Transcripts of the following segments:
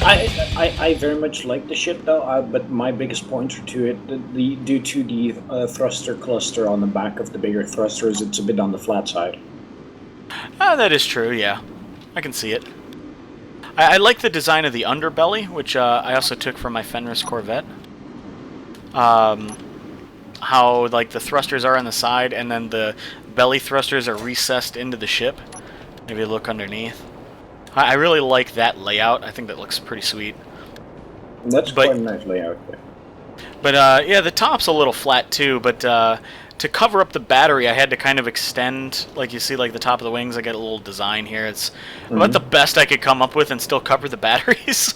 I very much like the ship though, but my biggest pointer to it, due to the thruster cluster on the back of the bigger thrusters, it's a bit on the flat side. That is true, yeah. I can see it. I like the design of the underbelly, which I also took from my Fenris Corvette. How like the thrusters are on the side, and then the belly thrusters are recessed into the ship. Maybe look underneath. I really like that layout. I think that looks pretty sweet. That's quite a nice layout. But yeah, the top's a little flat too. But to cover up the battery, I had to kind of extend, like you see, like the top of the wings. I got a little design here. It's about the best I could come up with and still cover the batteries.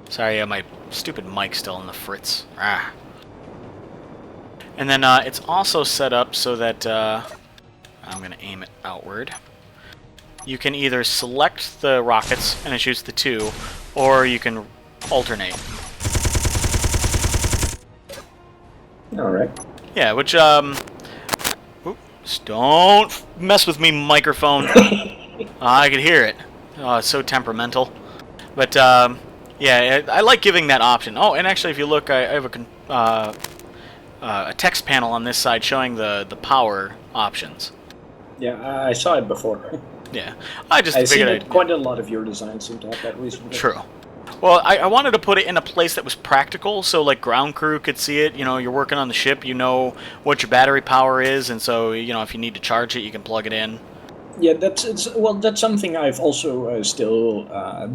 Sorry, my stupid mic's still in the fritz. Ah. And then it's also set up so that I'm going to aim it outward. You can either select the rockets and it shoots the two, or you can alternate. Alright. Yeah, which, oops, don't mess with me, microphone. I could hear it. Oh, it's so temperamental. But, yeah, I like giving that option. Oh, and actually, if you look, I have a text panel on this side showing the power options. Yeah, I saw it before. Yeah, I just I've figured seen it, quite a lot of your designs seem to have that recently. True. Well, I wanted to put it in a place that was practical, so like ground crew could see it. You know, you're working on the ship, you know what your battery power is, and so you know if you need to charge it, you can plug it in. Yeah, that's something I've also still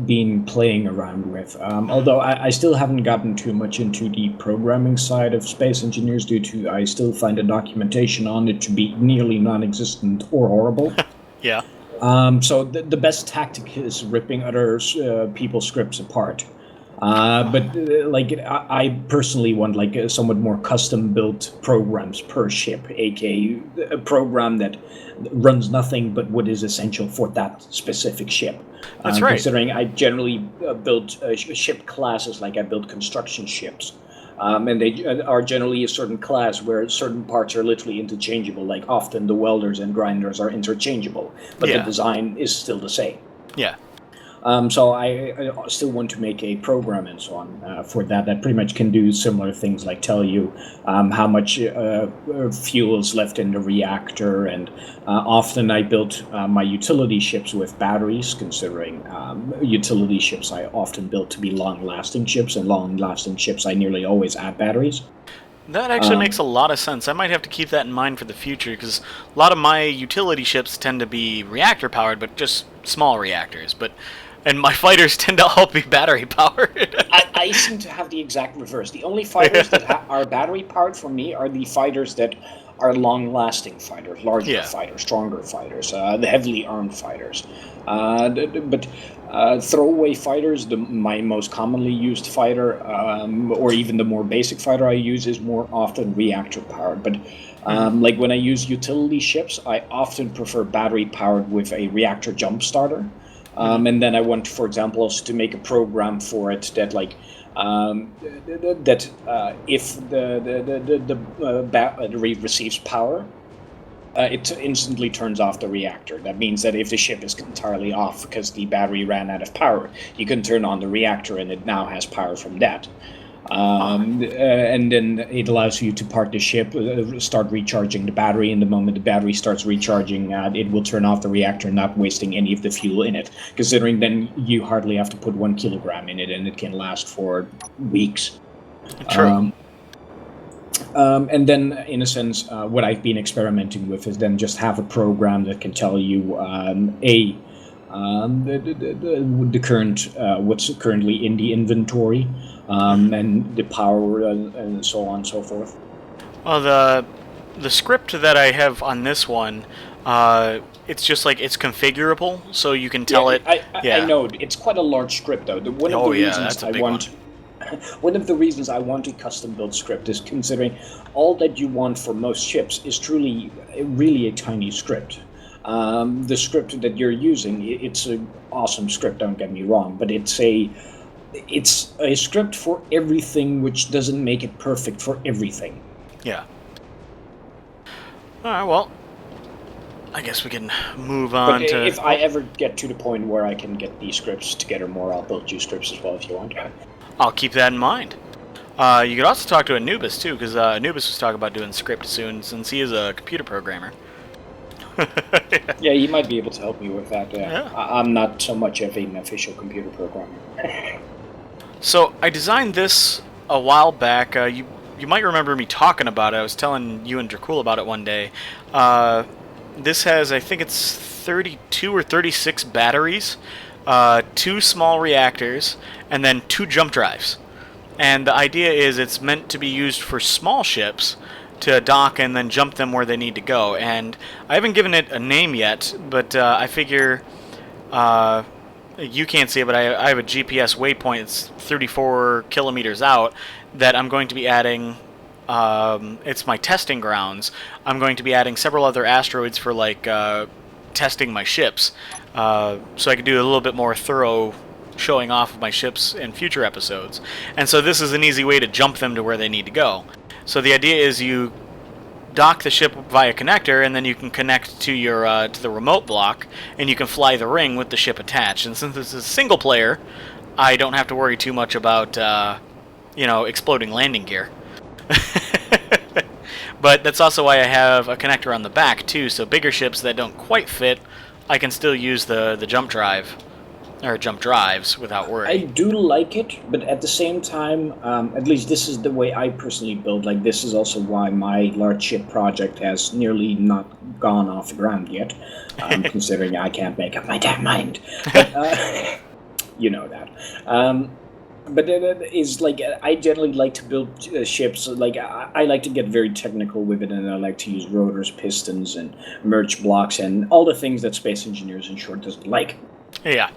been playing around with. Although I still haven't gotten too much into the programming side of Space Engineers, due to I still find the documentation on it to be nearly non-existent or horrible. Yeah. So the best tactic is ripping other people's scripts apart. But like I personally want like somewhat more custom-built programs per ship, aka a program that runs nothing but what is essential for that specific ship. That's right. Considering I generally build ship classes, like I build construction ships. And they are generally a certain class where certain parts are literally interchangeable. Like often the welders and grinders are interchangeable, but the design is still the same. Yeah. So I still want to make a program and so on for that pretty much can do similar things, like tell you how much fuel is left in the reactor, and often I built my utility ships with batteries, considering utility ships I often built to be long-lasting ships, and long-lasting ships I nearly always add batteries. That actually makes a lot of sense. I might have to keep that in mind for the future, because a lot of my utility ships tend to be reactor-powered, but just small reactors. And my fighters tend to all be battery-powered. I seem to have the exact reverse. The only fighters that are battery-powered for me are the fighters that are long-lasting fighters, larger fighters, stronger fighters, the heavily armed fighters. But throwaway fighters, my most commonly used fighter, or even the more basic fighter I use, is more often reactor-powered. But like when I use utility ships, I often prefer battery-powered with a reactor jump starter. And then I want, for example, also to make a program for it that, like, if the battery receives power, it instantly turns off the reactor. That means that if the ship is entirely off because the battery ran out of power, you can turn on the reactor and it now has power from that. And then it allows you to park the ship, start recharging the battery, and the moment the battery starts recharging, it will turn off the reactor, not wasting any of the fuel in it, considering then you hardly have to put 1 kilogram in it and it can last for weeks. True. And then, in a sense, what I've been experimenting with is then just have a program that can tell you the current what's currently in the inventory, and the power, and so on and so forth. Well, the script that I have on this one, it's just like it's configurable, so you can tell it. I know it's quite a large script, though. One of the reasons I want a custom-built script is considering all that you want for most ships is truly, really a tiny script. The script that you're using, it's an awesome script, don't get me wrong, but it's a script for everything, which doesn't make it perfect for everything. Yeah. Alright, well, I guess we can move But on to... if I ever get to the point where I can get these scripts together more, I'll build you scripts as well if you want. I'll keep that in mind. You could also talk to Anubis, too, because Anubis was talking about doing script soon, since he is a computer programmer. Yeah, he might be able to help me with that. Yeah. I'm not so much of an official computer programmer. So, I designed this a while back. You might remember me talking about it. I was telling you and Dracul about it one day. This has, I think it's 32 or 36 batteries, 2 small reactors, and then 2 jump drives. And the idea is it's meant to be used for small ships to dock and then jump them where they need to go. And I haven't given it a name yet, but I figure you can't see it, but I have a GPS waypoint. It's 34 kilometers out that I'm going to be adding. It's my testing grounds. I'm going to be adding several other asteroids for like testing my ships, so I could do a little bit more thorough showing off of my ships in future episodes. And so this is an easy way to jump them to where they need to go. So the idea is you dock the ship via connector, and then you can connect to your to the remote block, and you can fly the ring with the ship attached. And since this is single player, I don't have to worry too much about exploding landing gear. But that's also why I have a connector on the back too, so bigger ships that don't quite fit, I can still use the jump drive or jump drives without worry. I do like it, but at the same time, at least this is the way I personally build. Like, this is also why my large ship project has nearly not gone off the ground yet, considering I can't make up my damn mind. But, you know that. But it is like, I generally like to build ships. Like, I like to get very technical with it, and I like to use rotors, pistons, and merge blocks, and all the things that space engineers in short doesn't like. Yeah.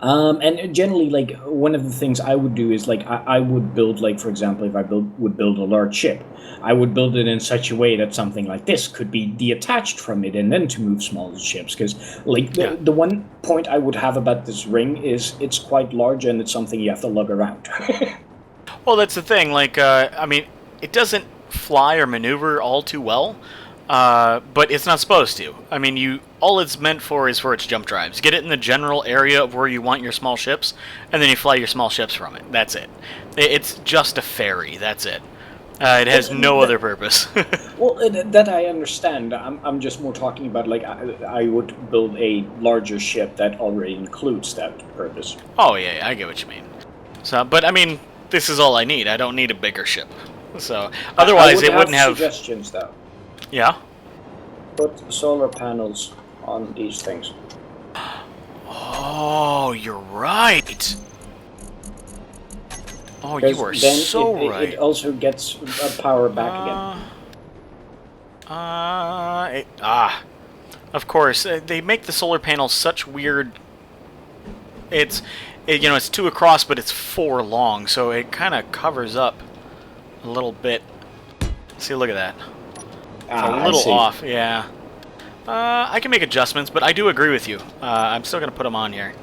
And generally, like, one of the things I would do is, like, I would build, like, for example, if I would build a large ship, I would build it in such a way that something like this could be detached from it and then to move smaller ships. Because, like, the one point I would have about this ring is it's quite large and it's something you have to lug around. Well, that's the thing. Like, I mean, it doesn't fly or maneuver all too well. But it's not supposed to. I mean, all it's meant for is for its jump drives. Get it in the general area of where you want your small ships, and then you fly your small ships from it. That's it. It's just a ferry. That's it. It has no other purpose. Well, that I understand. I'm just more talking about, like, I would build a larger ship that already includes that purpose. Oh, yeah, I get what you mean. So, but, I mean, this is all I need. I don't need a bigger ship. So, otherwise, it wouldn't have... suggestions, though. Yeah? Put solar panels on these things. Oh, you're right. Oh, you are so right. It also gets power back again. Of course. They make the solar panels such weird... It's 2 across, but it's 4 long, so it kind of covers up a little bit. See, look at that. It's a little off, yeah. I can make adjustments, but I do agree with you. I'm still going to put them on here.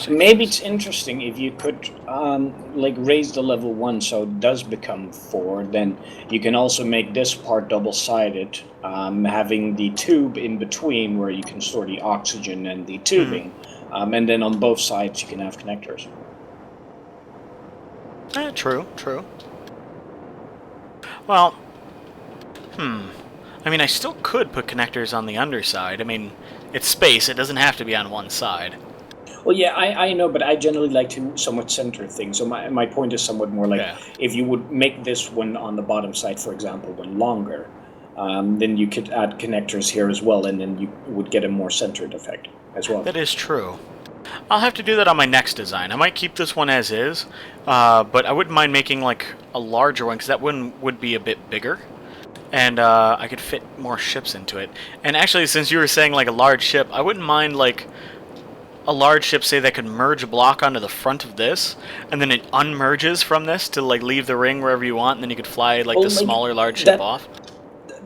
Maybe it's interesting if you could like raise the level 1 so it does become 4. Then you can also make this part double-sided, having the tube in between where you can store the oxygen and the tubing. And then on both sides you can have connectors. True. Well, I mean, I still could put connectors on the underside. I mean, it's space. It doesn't have to be on one side. Well, yeah, I know, but I generally like to somewhat center things. So my point is somewhat more like, if you would make this one on the bottom side, for example, one longer, then you could add connectors here as well, and then you would get a more centered effect as well. That is true. I'll have to do that on my next design. I might keep this one as is, but I wouldn't mind making like a larger one, because that one would be a bit bigger, and I could fit more ships into it. And actually, since you were saying like a large ship, I wouldn't mind like a large ship, say, that could merge a block onto the front of this, and then it unmerges from this to like leave the ring wherever you want, and then you could fly like the smaller large ship off.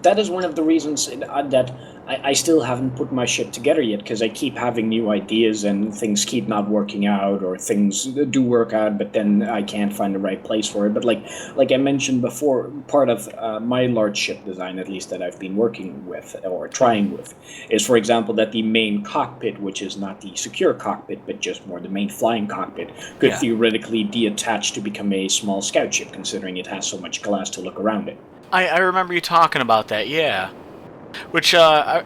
That is one of the reasons that I still haven't put my ship together yet because I keep having new ideas and things keep not working out, or things do work out, but then I can't find the right place for it. But like I mentioned before, part of my large ship design, at least that I've been working with or trying with, is, for example, that the main cockpit, which is not the secure cockpit but just more the main flying cockpit, could theoretically detach to become a small scout ship, considering it has so much glass to look around it. I remember you talking about that, yeah. Which, I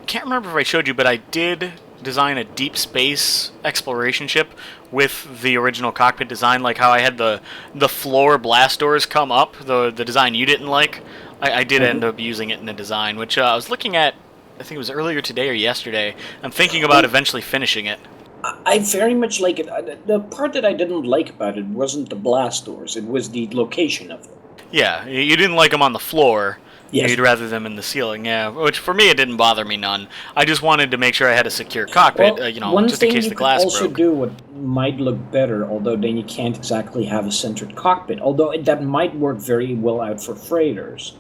can't remember if I showed you, but I did design a deep space exploration ship with the original cockpit design, like how I had the floor blast doors come up, the design you didn't like. I did end up using it in the design, which I was looking at, I think it was earlier today or yesterday. I'm thinking about eventually finishing it. I very much like it. The part that I didn't like about it wasn't the blast doors, it was the location of them. Yeah, you didn't like them on the floor. Yes. You'd rather them in the ceiling, yeah. Which, for me, it didn't bother me none. I just wanted to make sure I had a secure cockpit, just in case the glass broke. One thing you could also do what might look better, although then you can't exactly have a centered cockpit, although that might work very well out for freighters,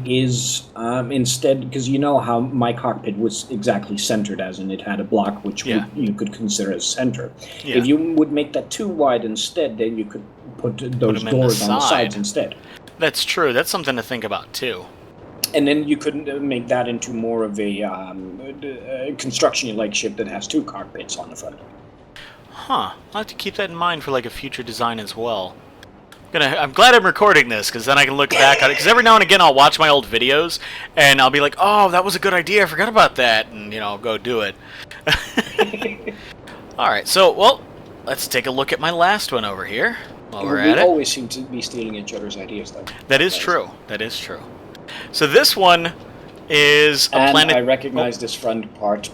is instead, because you know how my cockpit was exactly centered, as in it had a block which you could consider as center. Yeah. If you would make that too wide instead, then you could put those doors on the sides instead. That's true. That's something to think about, too. And then you could make that into more of a construction-like ship that has two cockpits on the front. Huh. I'll have to keep that in mind for, like, a future design as well. I'm glad I'm recording this, because then I can look back on it. Because every now and again I'll watch my old videos, and I'll be like, oh, that was a good idea, I forgot about that, and, I'll go do it. Alright, so, well, let's take a look at my last one over here. While we're at it. We always seem to be stealing each other's ideas, though. That is true. That is true. So this one is a planet... I recognize this front part. He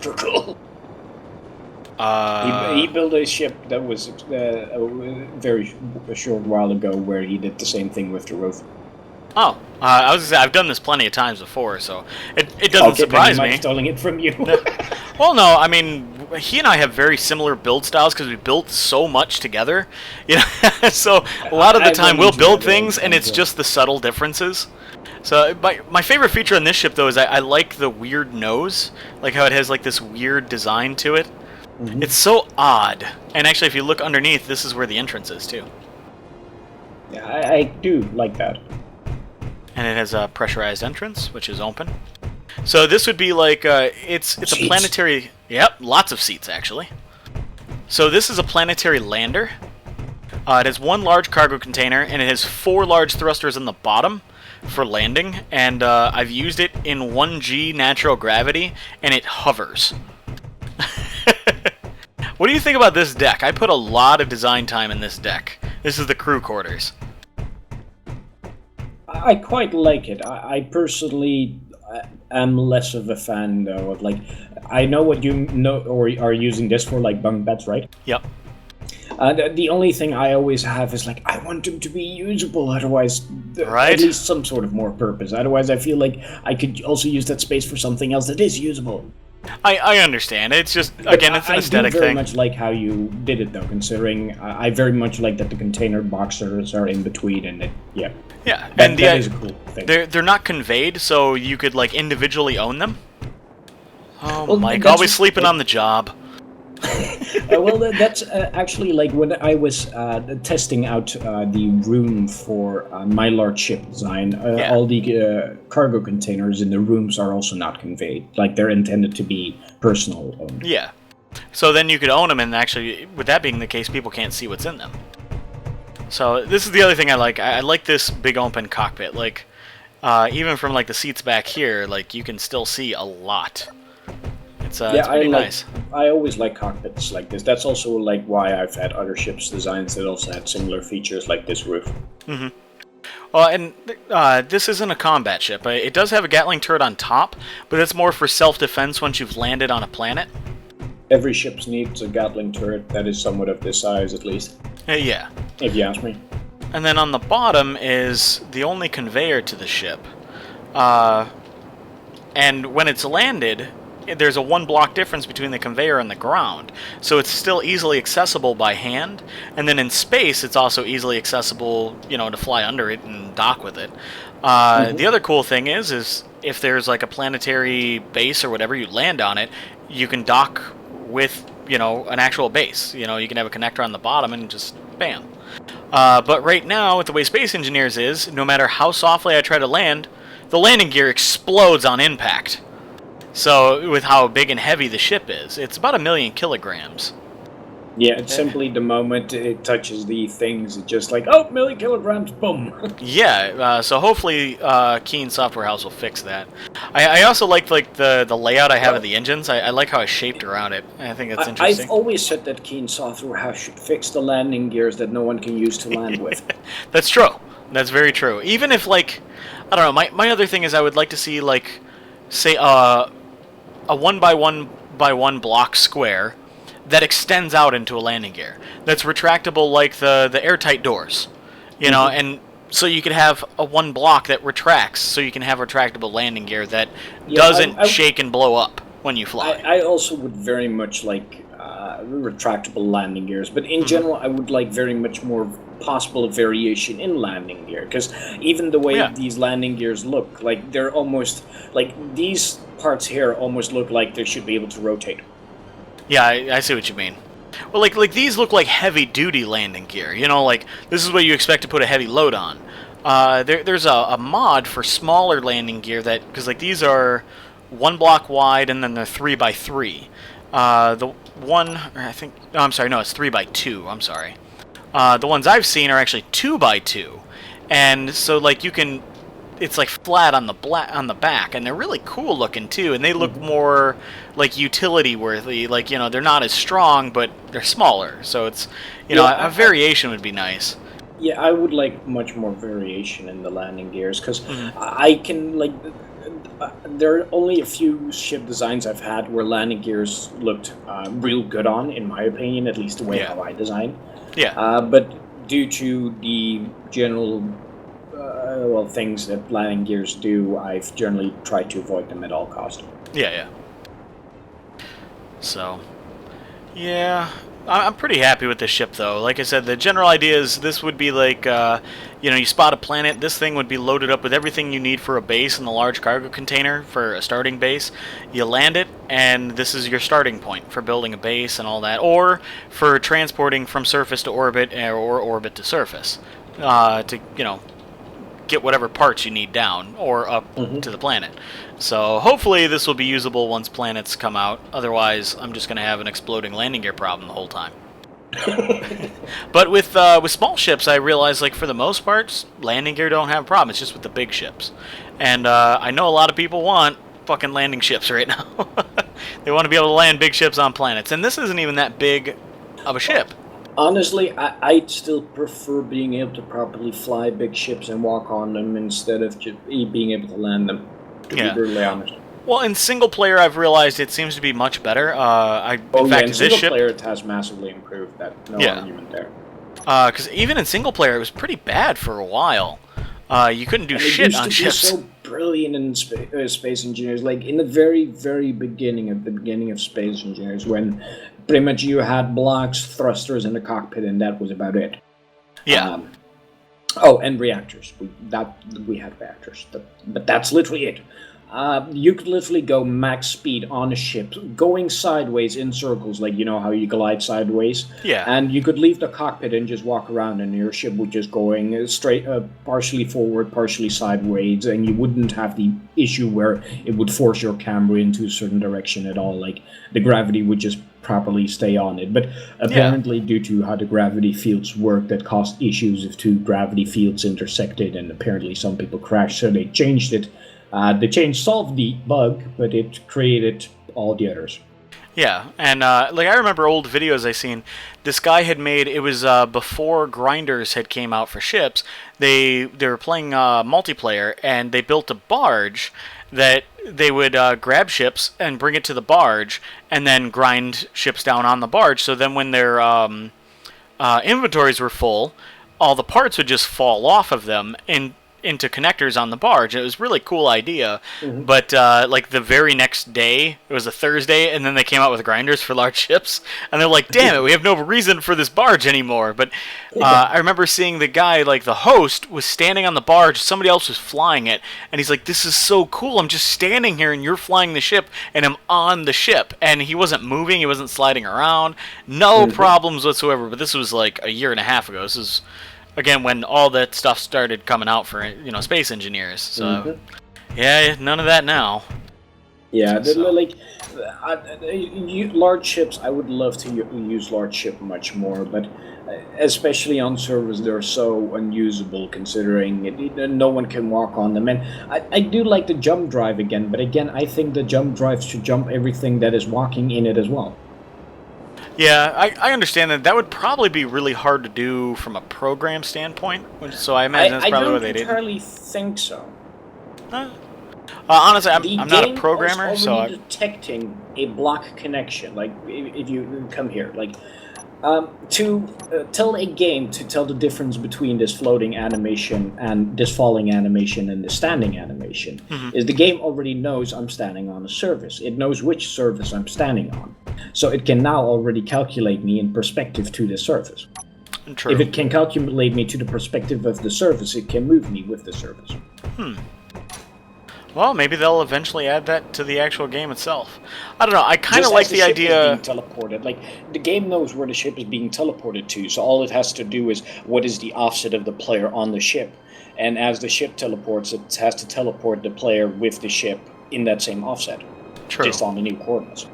built a ship that was a short while ago where he did the same thing with the roof. Oh, I was gonna say, I've done this plenty of times before, so it doesn't surprise me. Stealing it from you. Well, no, I mean, he and I have very similar build styles because we built so much together. So a lot of the time we'll build things and it's just the subtle differences. So my favorite feature on this ship, though, is I like the weird nose, like how it has like this weird design to it. Mm-hmm. It's so odd. And actually, if you look underneath, this is where the entrance is too. Yeah, I do like that. And it has a pressurized entrance, which is open. So this would be like, it's a planetary... Yep, lots of seats, actually. So this is a planetary lander. It has one large cargo container, and it has 4 large thrusters on the bottom for landing. And I've used it in 1G natural gravity, and it hovers. What do you think about this deck? I put a lot of design time in this deck. This is the crew quarters. I quite like it. I personally am less of a fan, though, of, like, I know what you know or are using this for, like, bunk beds, right? Yep. The only thing I always have is, like, I want them to be usable, otherwise, right? At least some sort of more purpose. Otherwise, I feel like I could also use that space for something else that is usable. I understand. It's just, again, it's an aesthetic thing. I do very much like how you did it, though, considering I very much like that the container boxers are in between, and yeah. Yeah, that is a cool thing. They're not conveyed, so you could, like, individually own them. Oh, well, Mike, always sleeping on the job. Well, that's actually, like, when I was testing out the room for my large ship design, all the cargo containers in the rooms are also not conveyed. Like, they're intended to be personal owned. Yeah. So then you could own them, and actually, with that being the case, people can't see what's in them. So this is the other thing I like. I like this big open cockpit. Like, even from, like, the seats back here, like, you can still see a lot. It's pretty nice. I always like cockpits like this. That's also, like, why I've had other ships designs that also had similar features like this roof. Mm-hmm. Well, and this isn't a combat ship. It does have a Gatling turret on top, but it's more for self-defense once you've landed on a planet. Every ship needs a Gatling turret that is somewhat of this size, at least. Yeah. If you ask me. And then on the bottom is the only conveyor to the ship. And when it's landed, there's a 1 block difference between the conveyor and the ground, so it's still easily accessible by hand. And then in space, it's also easily accessible, to fly under it and dock with it. The other cool thing is if there's like a planetary base or whatever, you land on it, you can dock with an actual base. You can have a connector on the bottom and just bam. But right now, with the way Space Engineers is, no matter how softly I try to land, the landing gear explodes on impact. So, with how big and heavy the ship is, it's about 1,000,000 kilograms. Yeah, it's simply the moment it touches the things, it's just like, oh, 1,000,000 kilograms, boom. Yeah, so hopefully Keen Software House will fix that. I also like the layout I have of the engines. I like how I shaped around it. I think that's interesting. I've always said that Keen Software House should fix the landing gears that no one can use to land with. That's true. That's very true. Even if, I don't know, my other thing is I would like to see, say, a 1x1x1 block square that extends out into a landing gear. That's retractable like the airtight doors. And so you could have a 1 block that retracts, so you can have retractable landing gear that doesn't shake and blow up when you fly. I also would very much like retractable landing gears, but in general I would like very much more possible variation in landing gear, because even the way these landing gears look, they're almost, these parts here almost look like they should be able to rotate. Yeah, I see what you mean. Well, these look like heavy-duty landing gear. This is what you expect to put a heavy load on. There's a mod for smaller landing gear because these are 1 block wide and then they're 3x3. The one, it's 3x2. I'm sorry. The ones I've seen are actually 2x2, and so you can. It's flat on the back, and they're really cool looking too, and they look more utility worthy. They're not as strong, but they're smaller, so it's a variation would be nice. Yeah, I would like much more variation in the landing gears, because I can there are only a few ship designs I've had where landing gears looked real good on, in my opinion, at least the way how I design. Yeah. But due to the general things that landing gears do, I've generally tried to avoid them at all costs. Yeah. So, yeah, I'm pretty happy with this ship, though. Like I said, the general idea is this would be you spot a planet, this thing would be loaded up with everything you need for a base in the large cargo container for a starting base. You land it, and this is your starting point for building a base and all that, or for transporting from surface to orbit or orbit to surface to, get whatever parts you need down or up to the planet. So hopefully this will be usable once planets come out. Otherwise, I'm just going to have an exploding landing gear problem the whole time. But with small ships, I realize for the most part, landing gear don't have a problem. It's just with the big ships. And I know a lot of people want fucking landing ships right now. They want to be able to land big ships on planets, and this isn't even that big of a ship. Honestly, I'd still prefer being able to properly fly big ships and walk on them instead of just being able to land them, to be brutally honest. Well, in single player, I've realized it seems to be much better. In single player, it has massively improved. That argument there. Because even in single player, it was pretty bad for a while. You couldn't do shit on ships. It used to be so brilliant in Space Engineers, in the very, very beginning, of Space Engineers, when pretty much you had blocks, thrusters in the cockpit, and that was about it. Yeah. And reactors. We had reactors, but that's literally it. You could literally go max speed on a ship, going sideways in circles, how you glide sideways. Yeah. And you could leave the cockpit and just walk around, and your ship would just going straight, partially forward, partially sideways, and you wouldn't have the issue where it would force your camera into a certain direction at all. The gravity would just properly stay on it. But apparently, due to how the gravity fields work, that caused issues if two gravity fields intersected, and apparently some people crashed, so they changed it. The change solved the bug, but it created all the others. Yeah, and I remember old videos I seen. This guy had made, it was before grinders had came out for ships. They were playing multiplayer, and they built a barge that they would grab ships and bring it to the barge, and then grind ships down on the barge. So then when their inventories were full, all the parts would just fall off of them, and into connectors on the barge. It was a really cool idea, but like the very next day, it was a Thursday, and then they came out with grinders for large ships, and they're like, damn it, we have no reason for this barge anymore. But I remember seeing the guy, like the host, was standing on the barge, somebody else was flying it, and he's like, this is so cool, I'm just standing here and you're flying the ship, and I'm on the ship. And he wasn't moving, he wasn't sliding around, no problems whatsoever. But this was like a year and a half ago. This is, again, when all that stuff started coming out for, space engineers. So, yeah, none of that now. Yeah, like large ships, I would love to use large ship much more, but especially on servers, they're so unusable considering no one can walk on them. And I do like the jump drive again, but again, I think the jump drive should jump everything that is walking in it as well. Yeah, I understand that. That would probably be really hard to do from a program standpoint, so I imagine that's probably what they did. I don't entirely think so. Honestly, I'm not a programmer, so I'm detecting a block connection. Like, if you come here, like, to tell a game to tell the difference between this floating animation and this falling animation and the standing animation, is the game already knows I'm standing on a surface. It knows which surface I'm standing on. So it can now already calculate me in perspective to the surface. True. If it can calculate me to the perspective of the surface, it can move me with the surface. Well, maybe they'll eventually add that to the actual game itself. I don't know. I kind of like the idea. Being teleported, like the game knows where the ship is being teleported to, so all it has to do is what is the offset of the player on the ship, and as the ship teleports, it has to teleport the player with the ship in that same offset, just on the new coordinates.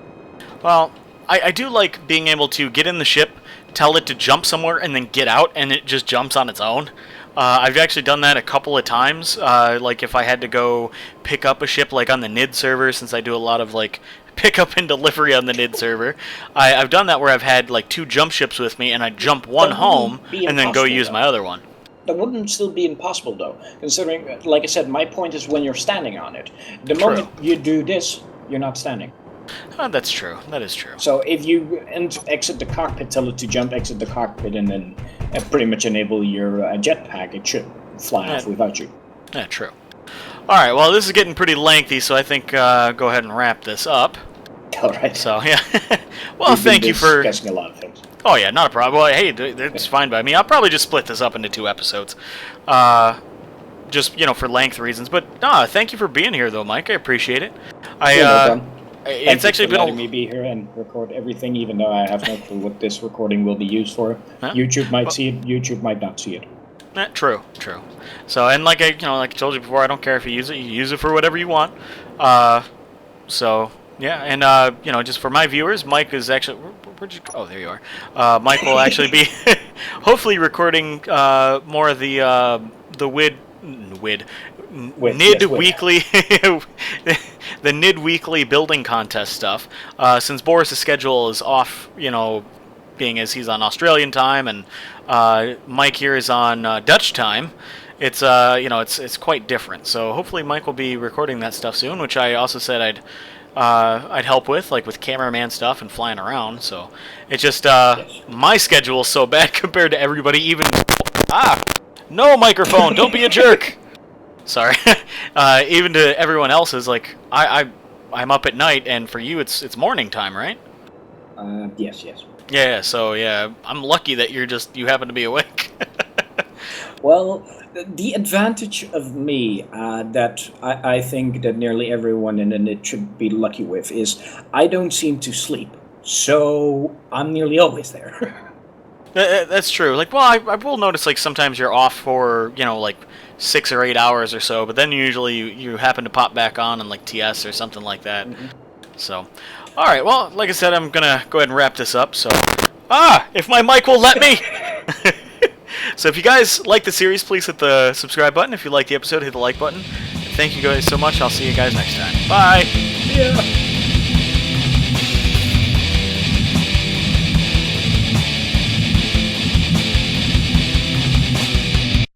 Well, I do like being able to get in the ship, tell it to jump somewhere, and then get out, and it just jumps on its own. I've actually done that a couple of times. Like if I had to go pick up a ship, like on the NID server, since I do a lot of like pickup and delivery on the NID server, I've done that where I've had like 2 jump ships with me, and I jump one home and then go use my other one. That wouldn't still be impossible though, considering, like I said, my point is when you're standing on it. The moment you do this, you're not standing. That's true. That is true. So if you exit the cockpit, tell it to jump, exit the cockpit, and then pretty much enable your jetpack, it should fly off without you. Yeah, true. All right, well, this is getting pretty lengthy, so I think go ahead and wrap this up. All right. So, yeah. Well, thank you for discussing a lot of things. Oh, yeah, not a problem. Well, hey, it's fine by me. I'll probably just split this up into 2 episodes. Just, for length reasons. But, thank you for being here, though, Mike. I appreciate it. It's actually been letting me be here and record everything, even though I have no clue what this recording will be used for. YouTube might see it, YouTube might not see it. True. So, and like I told you before, I don't care if you use it for whatever you want. So yeah, and just for my viewers, Mike is actually where'd you go? Oh, there you are. Mike will actually be hopefully recording more of the NID Weekly, the NID Weekly building contest stuff. Since Boris' schedule is off, being as he's on Australian time, and Mike here is on Dutch time, it's it's quite different. So hopefully Mike will be recording that stuff soon, which I also said I'd help with, like with cameraman stuff and flying around. So it's just my schedule is so bad compared to everybody. Even no microphone, don't be a jerk. Sorry. Even to everyone else's, like I'm up at night, and for you it's morning time, right? Yes. Yeah. So yeah, I'm lucky that you happen to be awake. Well, the advantage of me that I think that nearly everyone in it should be lucky with is I don't seem to sleep, so I'm nearly always there. That's true. Like, well, I will notice, like, sometimes you're off for, like 6 or 8 hours or so, but then usually you happen to pop back on like TS or something like that. So, all right. Well, like I said, I'm gonna go ahead and wrap this up. So, if my mic will let me. So, if you guys like the series, please hit the subscribe button. If you like the episode, hit the like button. Thank you guys so much. I'll see you guys next time. Bye. Yeah.